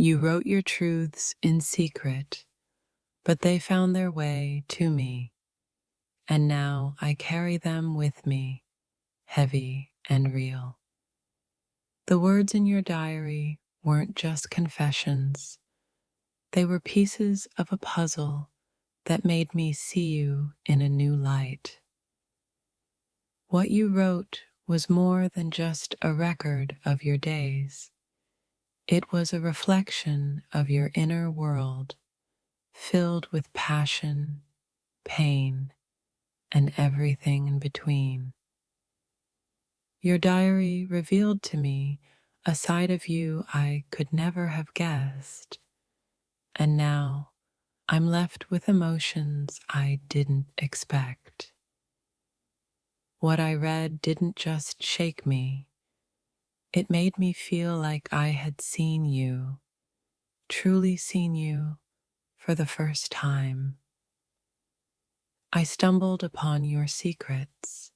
You wrote your truths in secret, but they found their way to me, and now I carry them with me, heavy and real. The words in your diary weren't just confessions, they were pieces of a puzzle that made me see you in a new light. What you wrote was more than just a record of your days. It was a reflection of your inner world, filled with passion, pain, and everything in between. Your diary revealed to me a side of you I could never have guessed, and now I'm left with emotions I didn't expect. What I read didn't just shake me, it made me feel like I had seen you, truly seen you, for the first time. I stumbled upon your secrets,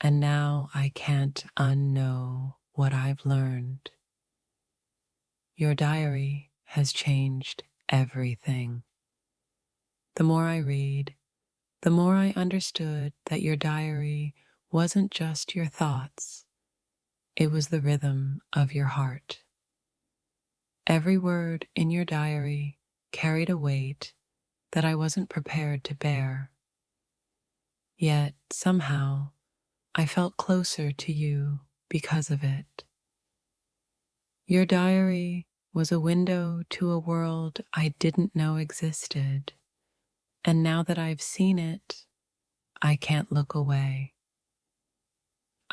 and now I can't unknow what I've learned. Your diary has changed everything. The more I read, the more I understood that your diary wasn't just your thoughts, it was the rhythm of your heart. Every word in your diary carried a weight that I wasn't prepared to bear. Yet, somehow, I felt closer to you because of it. Your diary was a window to a world I didn't know existed, and now that I've seen it, I can't look away.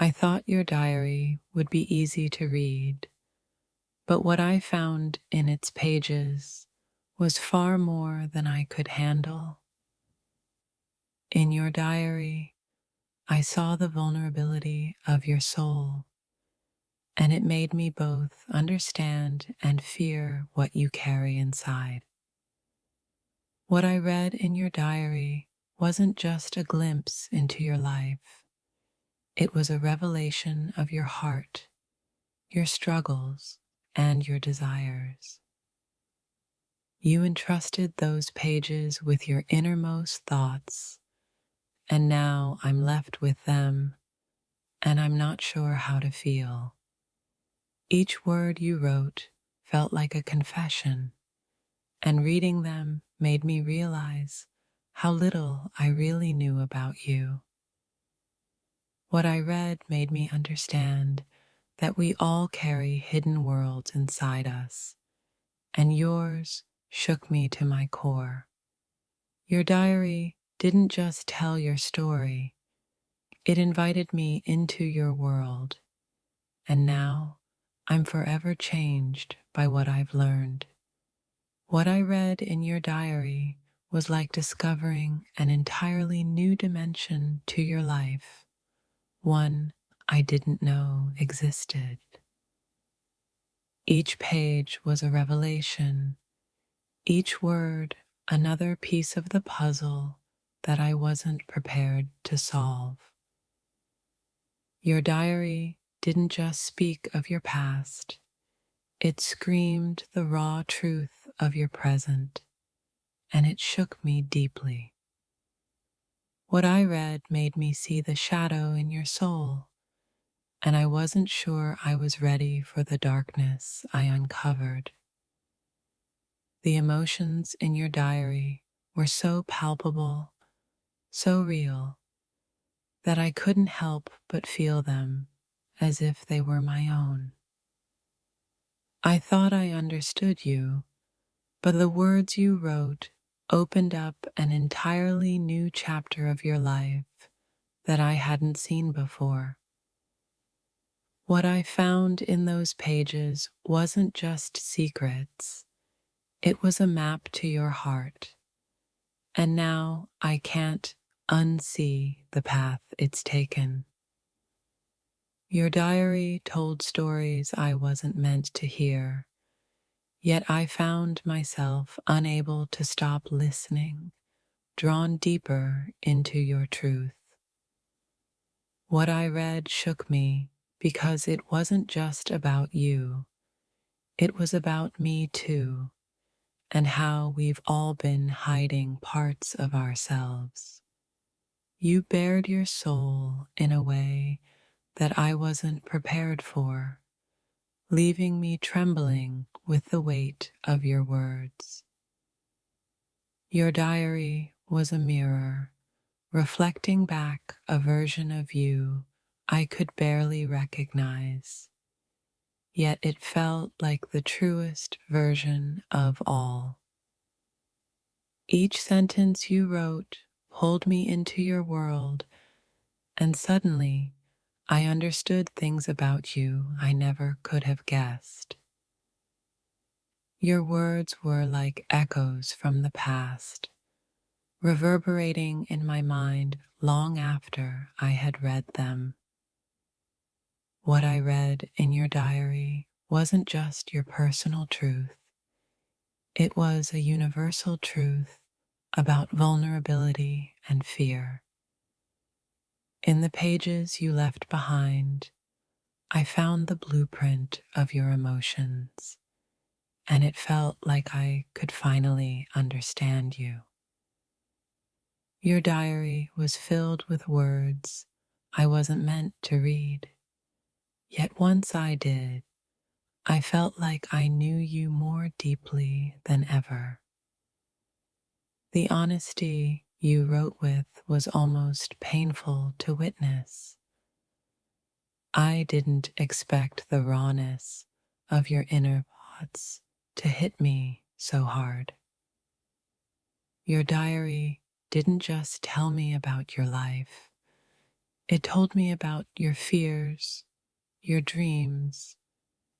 I thought your diary would be easy to read, but what I found in its pages was far more than I could handle. In your diary, I saw the vulnerability of your soul, and it made me both understand and fear what you carry inside. What I read in your diary wasn't just a glimpse into your life, it was a revelation of your heart, your struggles, and your desires. You entrusted those pages with your innermost thoughts, and now I'm left with them, and I'm not sure how to feel. Each word you wrote felt like a confession, and reading them made me realize how little I really knew about you. What I read made me understand that we all carry hidden worlds inside us, and yours shook me to my core. Your diary didn't just tell your story, it invited me into your world, and now I'm forever changed by what I've learned. What I read in your diary was like discovering an entirely new dimension to your life, one I didn't know existed. Each page was a revelation, each word another piece of the puzzle that I wasn't prepared to solve. Your diary didn't just speak of your past, it screamed the raw truth of your present, and it shook me deeply. What I read made me see the shadow in your soul, and I wasn't sure I was ready for the darkness I uncovered. The emotions in your diary were so palpable, so real, that I couldn't help but feel them as if they were my own. I thought I understood you, but the words you wrote opened up an entirely new chapter of your life that I hadn't seen before. What I found in those pages wasn't just secrets, it was a map to your heart, and now I can't unsee the path it's taken. Your diary told stories I wasn't meant to hear, yet I found myself unable to stop listening, drawn deeper into your truth. What I read shook me because it wasn't just about you. It was about me too, and how we've all been hiding parts of ourselves. You bared your soul in a way that I wasn't prepared for, leaving me trembling with the weight of your words. Your diary was a mirror, reflecting back a version of you I could barely recognize, yet it felt like the truest version of all. Each sentence you wrote pulled me into your world, and suddenly I understood things about you I never could have guessed. Your words were like echoes from the past, reverberating in my mind long after I had read them. What I read in your diary wasn't just your personal truth, it was a universal truth about vulnerability and fear. In the pages you left behind, I found the blueprint of your emotions, and it felt like I could finally understand you. Your diary was filled with words I wasn't meant to read, yet once I did, I felt like I knew you more deeply than ever. The honesty you wrote with was almost painful to witness. I didn't expect the rawness of your inner thoughts to hit me so hard. Your diary didn't just tell me about your life, it told me about your fears, your dreams,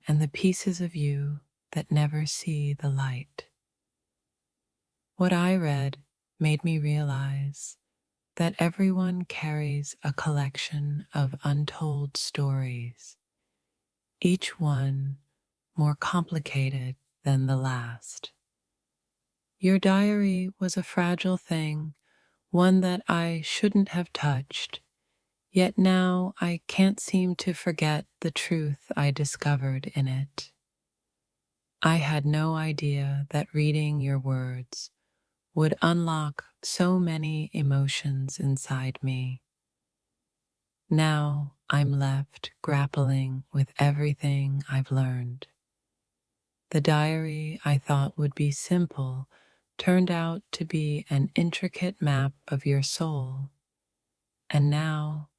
and the pieces of you that never see the light. What I read made me realize that everyone carries a collection of untold stories, each one more complicated than the last. Your diary was a fragile thing, one that I shouldn't have touched, yet now I can't seem to forget the truth I discovered in it. I had no idea that reading your words would unlock so many emotions inside me. Now I'm left grappling with everything I've learned. The diary I thought would be simple turned out to be an intricate map of your soul, and now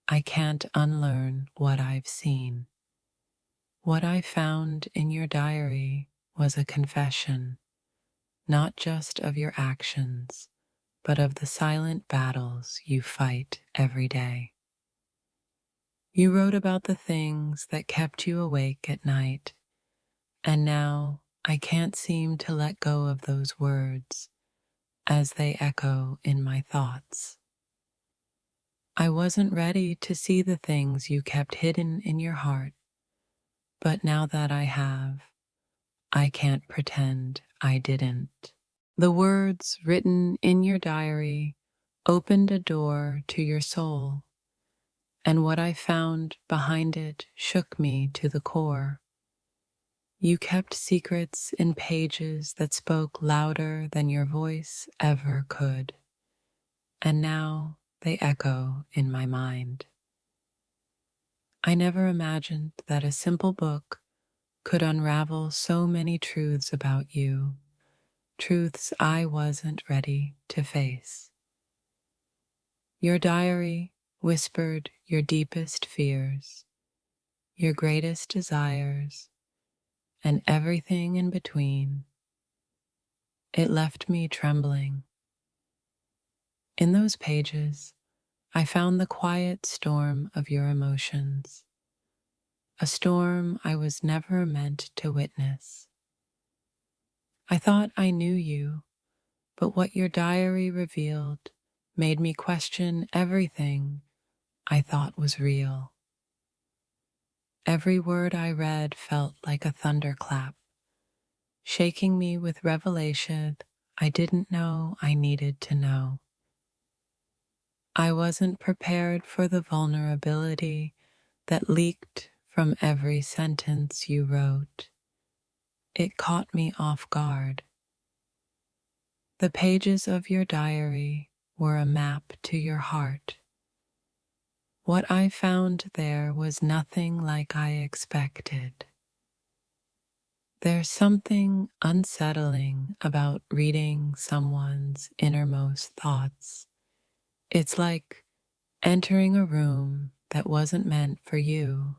I can't unlearn what I've seen. What I found in your diary was a confession, not just of your actions, but of the silent battles you fight every day. You wrote about the things that kept you awake at night, and now I can't seem to let go of those words as they echo in my thoughts. I wasn't ready to see the things you kept hidden in your heart, but now that I have, I can't pretend I didn't. The words written in your diary opened a door to your soul, and what I found behind it shook me to the core. You kept secrets in pages that spoke louder than your voice ever could, and now they echo in my mind. I never imagined that a simple book could unravel so many truths about you, truths I wasn't ready to face. Your diary whispered your deepest fears, your greatest desires, and everything in between. It left me trembling. In those pages, I found the quiet storm of your emotions, a storm I was never meant to witness. I thought I knew you, but what your diary revealed made me question everything I thought was real. Every word I read felt like a thunderclap, shaking me with revelation I didn't know I needed to know. I wasn't prepared for the vulnerability that leaked from every sentence you wrote, it caught me off guard. The pages of your diary were a map to your heart. What I found there was nothing like I expected. There's something unsettling about reading someone's innermost thoughts. It's like entering a room that wasn't meant for you.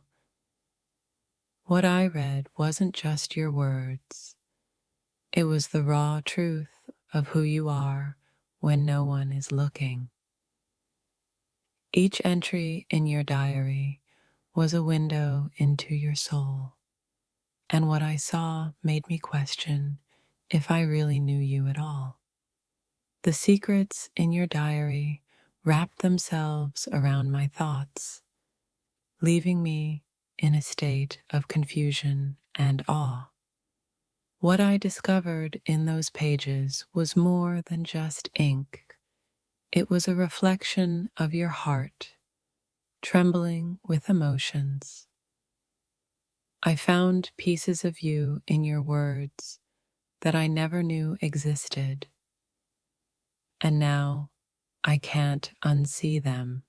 What I read wasn't just your words, it was the raw truth of who you are when no one is looking. Each entry in your diary was a window into your soul, and what I saw made me question if I really knew you at all. The secrets in your diary wrapped themselves around my thoughts, leaving me in a state of confusion and awe. What I discovered in those pages was more than just ink. It was a reflection of your heart, trembling with emotions. I found pieces of you in your words that I never knew existed, and now I can't unsee them.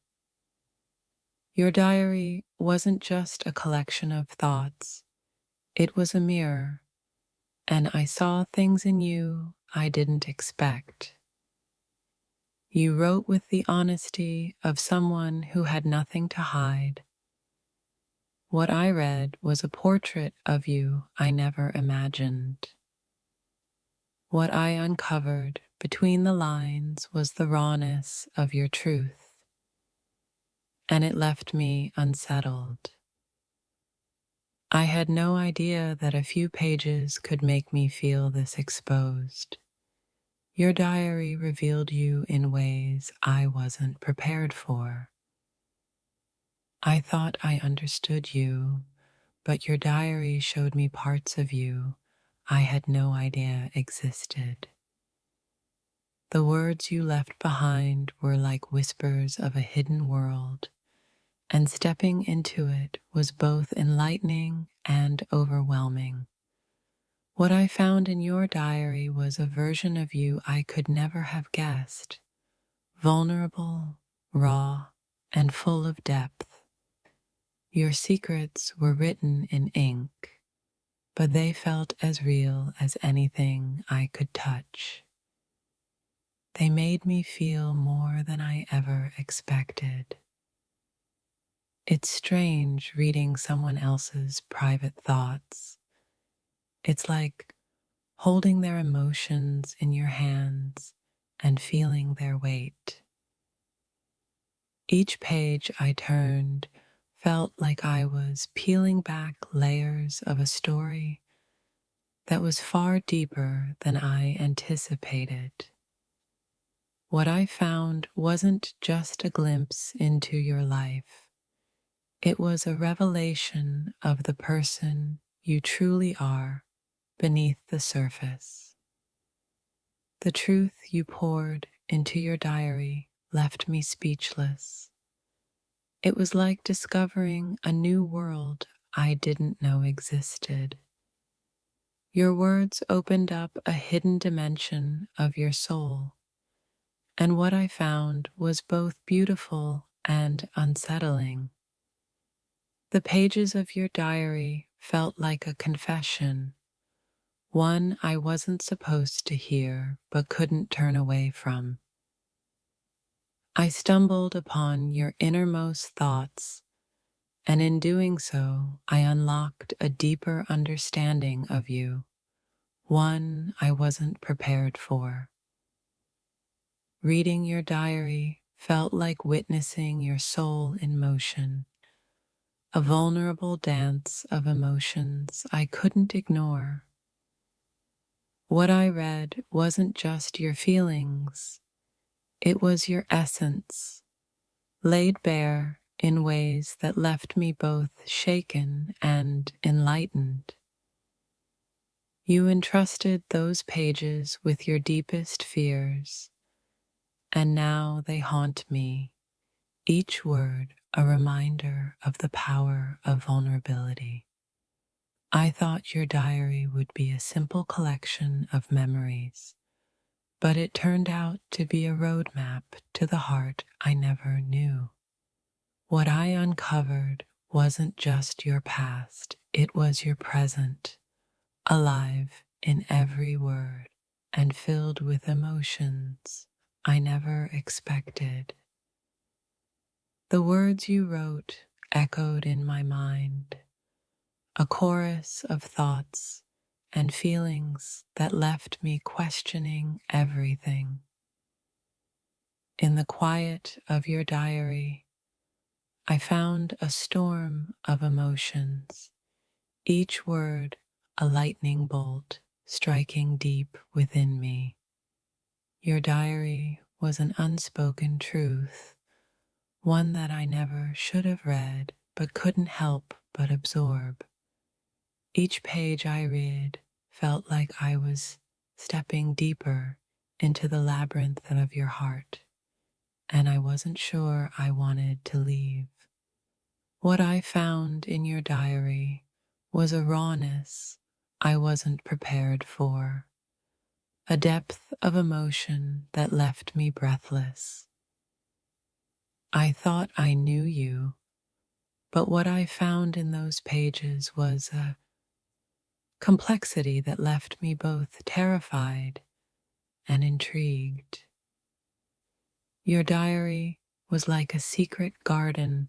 Your diary wasn't just a collection of thoughts, it was a mirror, and I saw things in you I didn't expect. You wrote with the honesty of someone who had nothing to hide. What I read was a portrait of you I never imagined. What I uncovered between the lines was the rawness of your truth, and it left me unsettled. I had no idea that a few pages could make me feel this exposed. Your diary revealed you in ways I wasn't prepared for. I thought I understood you, but your diary showed me parts of you I had no idea existed. The words you left behind were like whispers of a hidden world, and stepping into it was both enlightening and overwhelming. What I found in your diary was a version of you I could never have guessed, vulnerable, raw, and full of depth. Your secrets were written in ink, but they felt as real as anything I could touch. They made me feel more than I ever expected. It's strange reading someone else's private thoughts. It's like holding their emotions in your hands and feeling their weight. Each page I turned felt like I was peeling back layers of a story that was far deeper than I anticipated. What I found wasn't just a glimpse into your life. It was a revelation of the person you truly are beneath the surface. The truth you poured into your diary left me speechless. It was like discovering a new world I didn't know existed. Your words opened up a hidden dimension of your soul, and what I found was both beautiful and unsettling. The pages of your diary felt like a confession, one I wasn't supposed to hear but couldn't turn away from. I stumbled upon your innermost thoughts, and in doing so, I unlocked a deeper understanding of you, one I wasn't prepared for. Reading your diary felt like witnessing your soul in motion, a vulnerable dance of emotions I couldn't ignore. What I read wasn't just your feelings, it was your essence, laid bare in ways that left me both shaken and enlightened. You entrusted those pages with your deepest fears, and now they haunt me, each word a reminder of the power of vulnerability. I thought your diary would be a simple collection of memories, but it turned out to be a roadmap to the heart I never knew. What I uncovered wasn't just your past, it was your present, alive in every word and filled with emotions I never expected. The words you wrote echoed in my mind, a chorus of thoughts and feelings that left me questioning everything. In the quiet of your diary, I found a storm of emotions, each word a lightning bolt striking deep within me. Your diary was an unspoken truth, one that I never should have read but couldn't help but absorb. Each page I read felt like I was stepping deeper into the labyrinth of your heart, and I wasn't sure I wanted to leave. What I found in your diary was a rawness I wasn't prepared for, a depth of emotion that left me breathless. I thought I knew you, but what I found in those pages was a complexity that left me both terrified and intrigued. Your diary was like a secret garden,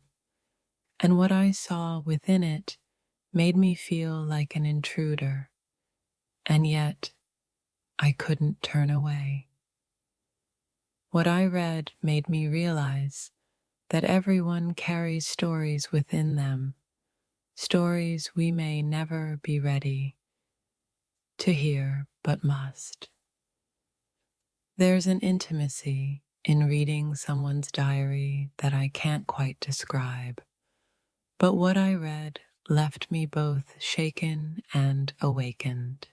and what I saw within it made me feel like an intruder, and yet I couldn't turn away. What I read made me realize that everyone carries stories within them, stories we may never be ready to hear but must. There's an intimacy in reading someone's diary that I can't quite describe, but what I read left me both shaken and awakened.